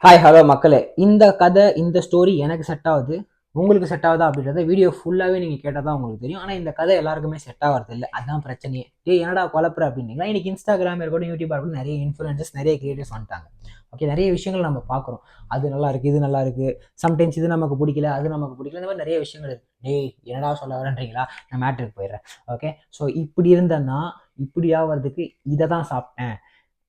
Hi hello மக்களே, இந்த கதை இந்த ஸ்டோரி எனக்கு செட் ஆகுது, உங்களுக்கு செட் ஆகுதா அப்படின்றத வீடியோ ஃபுல்லாகவே நீங்கள் கேட்டால் தான் உங்களுக்கு தெரியும். ஆனால் இந்த கதை எல்லாருக்குமே செட் ஆகிறது இல்லை, அதுதான் பிரச்சனையே. என்னடா குழப்பற அப்படின்னீங்களா? இன்னைக்கு இன்ஸ்டாகிராம் இருக்கட்டும், யூடியூப் இருக்கட்டும், நிறைய இன்ஃப்ளூயன்சஸ், நிறைய கிரியேட்டர்ஸ் வந்துட்டாங்க. ஓகே, நிறைய விஷயங்கள் நம்ம பார்க்குறோம். அது நல்லா இருக்குது, இது நல்லா இருக்குது, சம்டைம்ஸ் இது நமக்கு பிடிக்கல, அது நமக்கு பிடிக்கல, இந்த மாதிரி நிறைய விஷயங்கள் இருக்குது. என்னடா சொல்ல வரேன்றீங்களா? நான் மேட்ருக்கு போயிடுறேன். ஓகே, ஸோ இப்படி இருந்தேன்னா இப்படி ஆகிறதுக்கு இதை தான் சாப்பிட்டேன்,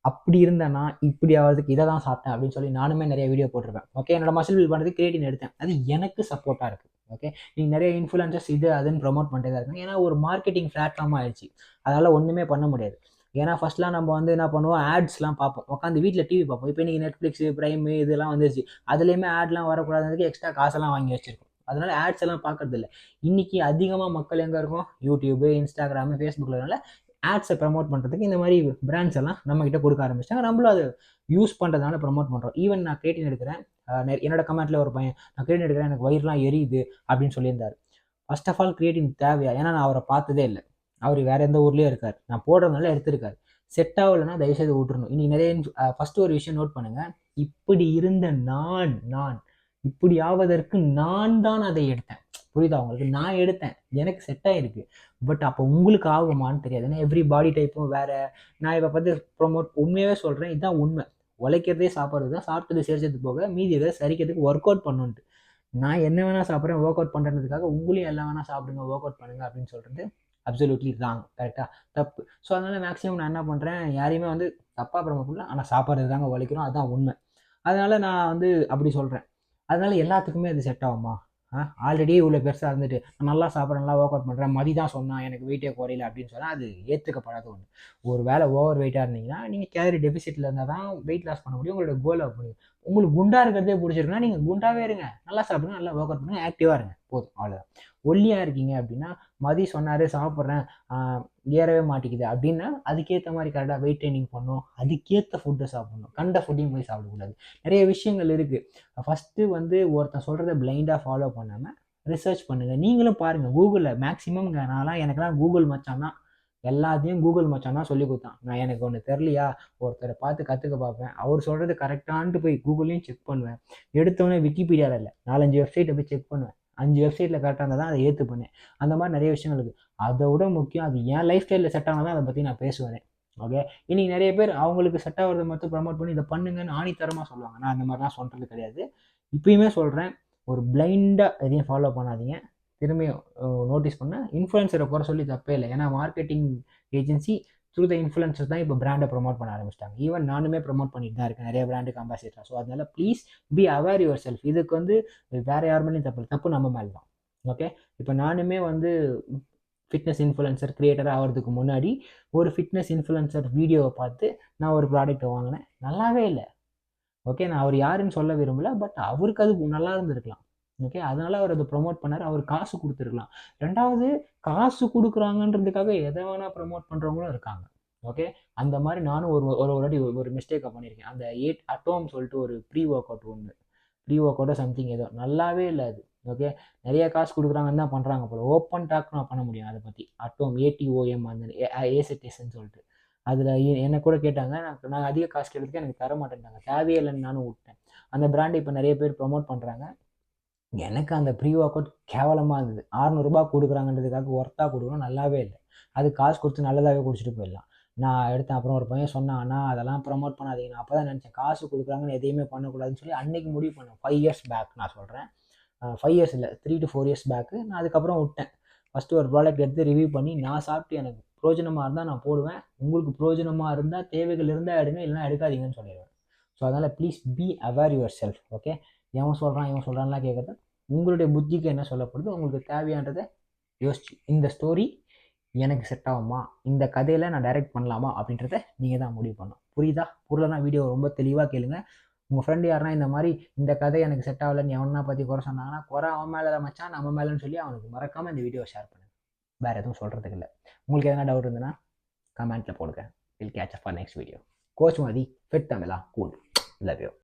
அப்படி இருந்தேன்னா இப்படி ஆகிறதுக்கு இதை தான் சாப்பிட்டேன் அப்படின்னு சொல்லி நானுமே நிறைய வீடியோ போட்டிருப்பேன். ஓகே, என்னோட மசில் பில்ட் பண்ணுறது கிரியேட்டின் எடுத்தேன், அது எனக்கு சப்போர்ட்டாக இருக்குது. ஓகே, நீங்கள் நிறைய இன்ஃப்ளூயன்சர்ஸ் இது அதுன்னு ப்ரொமோட் பண்ணிட்டு தான் இருக்காங்க. ஏன்னா ஒரு மார்க்கெட்டிங் பிளாட்ஃபார்மாக ஆயிடுச்சு, அதனால் ஒன்றுமே பண்ண முடியாது. ஏன்னா ஃபர்ஸ்ட்லாம் நம்ம வந்து என்ன பண்ணுவோம், ஆட்ஸ்லாம் பார்ப்போம், உட்காந்து வீட்டில் டிவி பார்ப்போம். இப்போ நீங்கள் நெட்ஃப்ளிக்ஸ், பிரைம் இதெல்லாம் வந்துருச்சு, அதுலேயுமே ஆட்லாம் வரக்கூடாதுக்கு எக்ஸ்ட்ரா காசெல்லாம் வாங்கி வச்சிருக்கோம். அதனால ஆட்ஸ் எல்லாம் பார்க்கறது இல்லை. இன்னைக்கு அதிகமாக மக்கள் எங்கே இருக்கும்? யூடியூபு, இன்ஸ்டாகிராமு, ஃபேஸ்புக்கில் ஆட்ஸை ப்ரமோட் பண்ணுறதுக்கு இந்த மாதிரி பிராண்ட்ஸ் எல்லாம் நம்மகிட்ட கொடுக்க ஆரம்பிச்சிட்டாங்க. நம்மளும் அதை யூஸ் பண்ணுறதுனால ப்ரமோட் பண்ணுறோம். ஈவன் நான் கிரியேட்டின் எடுக்கிறேன், என்னோட கமெண்ட்ல ஒரு பையன், நான் கிரியேட்டின் எடுக்கிறேன், எனக்கு வயிறுலாம் எரியுது அப்படின்னு சொல்லியிருந்தார். ஃபர்ஸ்ட் ஆஃப் ஆல் கிரியேட்டின் தேவையா? ஏன்னா நான் அவரை பார்த்ததே இல்லை, அவர் வேற எந்த ஊர்லேயே இருக்கார், நான் போடுறதுனால எடுத்திருக்காரு. செட் ஆகலைன்னா தயவுசெய்து விட்டுறணும். இன்னைக்கு நிறைய ஃபர்ஸ்ட் ஒரு விஷயம் நோட் பண்ணுங்க, இப்படி இருந்த நான் இப்படி ஆவதற்கு நான் தான் அதை எடுத்தேன். புரியுதா உங்களுக்கு? நான் எடுத்தேன், எனக்கு செட் ஆயிருக்கு. பட் அப்போ உங்களுக்கு ஆகுமான்னு தெரியாது, ஏன்னா எவ்ரி பாடி டைப்பும் வேற. நான் இப்போ பார்த்து ப்ரொமோட் உண்மையாகவே சொல்கிறேன், இதுதான் உண்மை. உழைக்கிறதே சாப்பிட்றது தான், சாப்பிட்டது சேர்ச்சது போக மீதி எதாவது சரிக்கிறதுக்கு ஒர்க் அவுட் பண்ணுன்ட்டு. நான் என்ன வேணால் சாப்பிட்றேன், ஒர்க் அவுட் பண்ணுறதுக்காக உங்களையும் எல்லாம் வேணால் சாப்பிடுங்க, ஒர்க் அவுட் பண்ணுங்க அப்படின்னு சொல்கிறது அப்சல்யூட்லி ராங். கரெக்டாக? தப்பு. ஸோ அதனால் மேக்ஸிமம் நான் என்ன பண்ணுறேன், யாரையுமே வந்து தப்பாக ப்ரமோட் பண்ணல, ஆனால் சாப்பிட்றது தாங்க உழைக்கிறோம், அதுதான் உண்மை. அதனால் நான் வந்து அப்படி சொல்கிறேன். அதனால எல்லாத்துக்குமே அது செட் ஆகுமா? ஆல்ரெடி இவ்வளோ பெருசாக இருந்துட்டு நான் நல்லா சாப்பிட்றேன், நல்லா ஒர்க் அவுட் பண்ணுறேன், மதி தான் சொன்னான் எனக்கு வெயிட்டே குறையில அப்படின்னு சொன்னால் அது ஏற்றுக்கப்படாத ஒன்று. ஒரு வேளை ஓவர் வெயிட்டாக இருந்தீங்கன்னா நீங்கள் கேலரி டெபிசிட்டில் இருந்தால் தான் வெயிட் லாஸ் பண்ண முடியும், உங்களோட கோலை முடியும். உங்களுக்கு குண்டாக இருக்கிறதே பிடிச்சிருக்குன்னா நீங்கள் குண்டாகவே இருங்க, நல்லா சாப்பிடுங்க, நல்லா ஒர்க் அவுட் பண்ணுங்க, ஆக்டிவாக இருங்க, போதும், அவ்வளோதான். ஒல்லியாக இருக்கீங்க அப்படின்னா மதி சொன்னார் சாப்பிட்றேன், ஏறவே மாட்டேங்குது அப்படின்னா அதுக்கேற்ற மாதிரி கரெக்டாக வெயிட் ட்ரைனிங் பண்ணணும், அதுக்கேற்ற ஃபுட்டை சாப்பிடணும், கண்ட ஃபுட்டையும் போய் சாப்பிடக்கூடாது. நிறைய விஷயங்கள் இருக்குது. ஃபஸ்ட்டு வந்து ஒருத்தன் சொல்கிறத பிளைண்டாக ஃபாலோ பண்ணாமல் ரிசர்ச் பண்ணுங்கள். நீங்களும் பாருங்கள் கூகுளில். மேக்ஸிமம் நான்லாம் எனக்குலாம் கூகுள் மச்சான் தான், எல்லாத்தையும் கூகுள் மச்சான் தான் சொல்லி கொடுத்தான். நான் எனக்கு ஒன்று தெரிலையா, ஒருத்தரை பார்த்து கற்றுக்க பார்ப்பேன், அவர் சொல்கிறது கரெக்டான்ட்டு போய் கூகுளையும் செக் பண்ணுவேன். எடுத்தோடனே விக்கிபீடியாவில் இல்லை, 4-5 வெப்சைட்டை போய் செக் பண்ணுவேன், 5 வெப்சைட்டில் கரெக்டாக இருந்தால் தான் அதை ஏற்று பண்ணேன். அந்த மாதிரி நிறைய விஷயங்கள் இருக்குது. அதை விட முக்கியம், அது என் லைஃப் ஸ்டைலில் செட் ஆனால் தான் அதை பற்றி நான் பேசுவேன். ஓகே, இன்னைக்கு நிறைய பேர் அவங்களுக்கு செட் ஆகிறத மட்டும் ப்ரமோட் பண்ணி இதை பண்ணுங்கன்னு ஆணித்தரமாக சொல்லுவாங்க. நான் அந்த மாதிரிலாம் சொல்கிறது கிடையாது. இப்பயுமே சொல்கிறேன், ஒரு பிளைண்டாக எதையும் ஃபாலோ பண்ணாதீங்க. திரும்பியும் நோட்டீஸ் பண்ண இன்ஃப்ளூயன்சரை குறை சொல்லி தப்பே இல்லை. ஏன்னா marketing agency through the influencers தான் இப்போ பிராண்டை ப்ரமோட் பண்ண ஆரம்பிச்சிட்டாங்க. ஈவன் நானுமே ப்ரமோட் பண்ணிட்டு தான் இருக்கேன், நிறைய பிராண்டுக்கு அம்பாசிடர். ஸோ அதனால please be aware your self. இதுக்கு வந்து வேறு யார் மேலேயும் தப்பு இல்லை, தப்பு நம்ம மேலே தான். ஓகே, இப்போ நானுமே வந்து ஃபிட்னஸ் இன்ஃப்ளூயன்சர் கிரியேட்டர் ஆகிறதுக்கு முன்னாடி ஒரு ஃபிட்னஸ் இன்ஃப்ளூயன்சர் வீடியோவை பார்த்து நான் ஒரு ப்ராடக்ட்டை வாங்கினேன், நல்லாவே இல்லை. ஓகே, நான் அவர் யாருன்னு சொல்ல விரும்பல, பட் அவருக்கு அது நல்லா இருந்திருக்கலாம். ஓகே, அதனால அவர் அதை ப்ரொமோட் பண்ணார், அவர் காசு கொடுத்துருக்கலாம். ரெண்டாவது, காசு கொடுக்குறாங்கன்றதுக்காக எதை வேணால் ப்ரொமோட் பண்ணுறவங்களும் இருக்காங்க. ஓகே, அந்த மாதிரி நானும் ஒரு ஒரு வாட்டி ஒரு மிஸ்டேக்கை பண்ணியிருக்கேன். அந்த 8 அட்டோம் சொல்லிட்டு ஒரு ப்ரீ ஒர்க் அவுட் ஒன்று, ப்ரீ ஒர்க் அவுட்டோ சம்திங் ஏதோ, நல்லாவே இல்லை அது. ஓகே, நிறைய காசு கொடுக்குறாங்கன்னு தான் பண்ணுறாங்க போல. ஓப்பன் டாக் நான் பண்ண முடியும் அதை பற்றி. அட்டோம், ATOM, அந்த ஏசெட்எஸ்ன்னு சொல்லிட்டு அதில் என்னை கூட கேட்டாங்க, நான் அதிக காசு கேட்டதுக்கு எனக்கு தர மாட்டேன்ட்டாங்க, தேவையே இல்லைன்னு நானும் விட்டேன். அந்த பிராண்டை இப்போ நிறைய பேர் ப்ரொமோட் பண்ணுறாங்க. எனக்கு அந்த ப்ரீ ஒர்க் அவுட் கேவலமாக இருந்தது. 600 ரூபா கொடுக்குறாங்கன்றதுக்காக ஒர்த்தாக கொடுக்கணும், நல்லாவே இல்லை. அது காசு கொடுத்து நல்லதாகவே குடிச்சிட்டு போயிடலாம். நான் எடுத்தேன். அப்புறம் ஒரு பையன் சொன்னான், அண்ணா அதெல்லாம் ப்ரொமோட் பண்ணாதீங்க. நான் அப்போ தான் நினச்சேன், காசு கொடுக்குறாங்கன்னு எதையுமே பண்ணக்கூடாதுன்னு சொல்லி அன்னைக்கு முடிவு பண்ணேன். 5 இயர்ஸ் பேக் நான் சொல்கிறேன், 5 இயர்ஸ் இல்லை, 3 to 4 இயர்ஸ் பேக்கு. நான் அதுக்கப்புறம் விட்டேன். ஃபஸ்ட்டு ஒரு ப்ராடக்ட் எடுத்து ரிவ்யூ பண்ணி நான் சாப்பிட்டு எனக்கு பிரோஜனமாக இருந்தால் நான் போடுவேன், உங்களுக்கு பிரோஜனமாக இருந்தால் தேவைகள் இருந்தால் எடுங்க, இல்லைனா எடுக்காதீங்கன்னு சொல்லிடுவேன். ஸோ அதனால் please be aware your self. Okay, இவன் சொல்கிறான்லாம் கேட்குறது, உங்களுடைய புத்திக்கு என்ன சொல்லப்படுது, உங்களுக்கு தேவையானதை யோசிச்சு இந்த ஸ்டோரி எனக்கு செட் ஆகுமா, இந்த கதையில் நான் டைரக்ட் பண்ணலாமா அப்படின்றத நீங்கள் தான் முடிவு பண்ணணும். புரியுதா? புரியலனா வீடியோ ரொம்ப தெளிவாக கேளுங்க. உங்கள் ஃப்ரெண்டு யாருன்னா இந்த மாதிரி இந்த கதை எனக்கு செட் ஆகலைன்னு எவனா பற்றி குறை சொன்னாங்கன்னா, குறை அவன் மேலே தான் மச்சான், நம்ம மேலேன்னு சொல்லி அவனுக்கு மறக்காமல் இந்த வீடியோ ஷேர் பண்ணுங்கள். வேறு எதுவும் சொல்கிறதுக்கு இல்லை. உங்களுக்கு எதனா டவுட் இருந்ததுன்னா கமெண்ட்டில் போடுங்க. Will catch up for next video. Coach Mathi, fit Tamizha, cool, love you.